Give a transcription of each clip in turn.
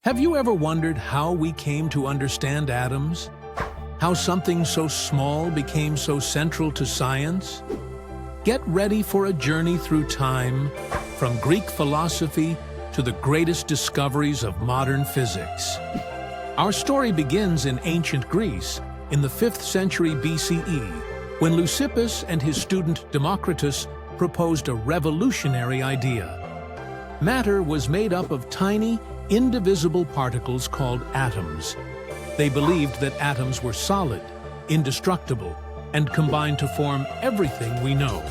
Have you ever wondered how we came to understand atoms? How something so small became so central to science? Get ready for a journey through time, from Greek philosophy to the greatest discoveries of modern physics. Our story begins in ancient Greece, in the 5th century BCE, when Leucippus and his student Democritus proposed a revolutionary idea. Matter was made up of tiny, indivisible particles called atoms. They believed that atoms were solid, indestructible, and combined to form everything we know.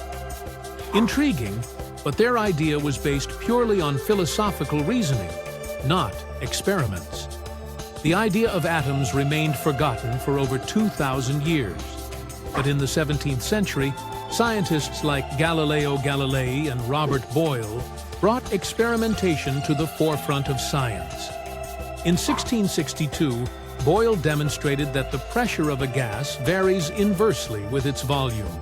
Intriguing, but their idea was based purely on philosophical reasoning, not experiments. The idea of atoms remained forgotten for over 2,000 years. But in the 17th century, scientists like Galileo Galilei and Robert Boyle brought experimentation to the forefront of science. In 1662, Boyle demonstrated that the pressure of a gas varies inversely with its volume.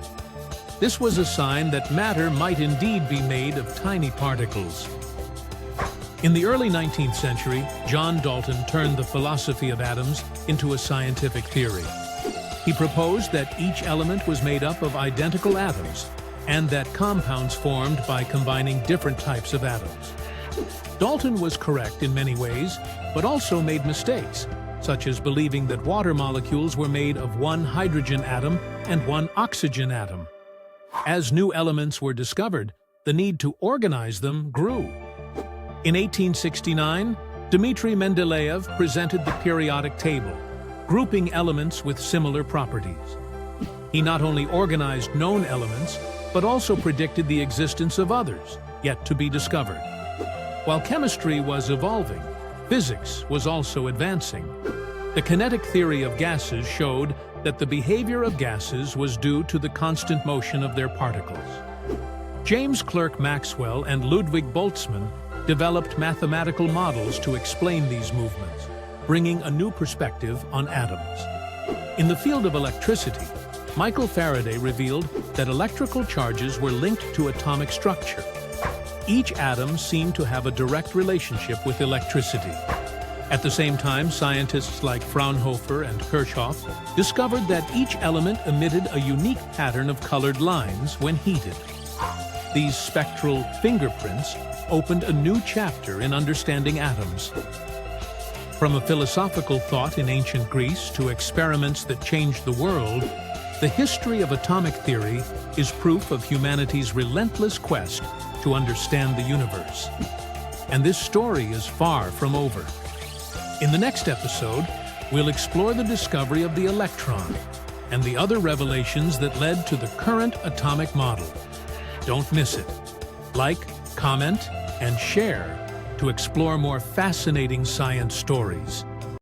This was a sign that matter might indeed be made of tiny particles. In the early 19th century, John Dalton turned the philosophy of atoms into a scientific theory. He proposed that each element was made up of identical atoms, and that compounds formed by combining different types of atoms. Dalton was correct in many ways, but also made mistakes, such as believing that water molecules were made of one hydrogen atom and one oxygen atom. As new elements were discovered, the need to organize them grew. In 1869, Dmitri Mendeleev presented the periodic table, grouping elements with similar properties. He not only organized known elements, but also predicted the existence of others, yet to be discovered. While chemistry was evolving, physics was also advancing. The kinetic theory of gases showed that the behavior of gases was due to the constant motion of their particles. James Clerk Maxwell and Ludwig Boltzmann developed mathematical models to explain these movements, bringing a new perspective on atoms. In the field of electricity, Michael Faraday revealed that electrical charges were linked to atomic structure. Each atom seemed to have a direct relationship with electricity. At the same time, scientists like Fraunhofer and Kirchhoff discovered that each element emitted a unique pattern of colored lines when heated. These spectral fingerprints opened a new chapter in understanding atoms. From a philosophical thought in ancient Greece to experiments that changed the world, the history of atomic theory is proof of humanity's relentless quest to understand the universe. And this story is far from over. In the next episode, we'll explore the discovery of the electron and the other revelations that led to the current atomic model. Don't miss it. Like, comment, and share to explore more fascinating science stories.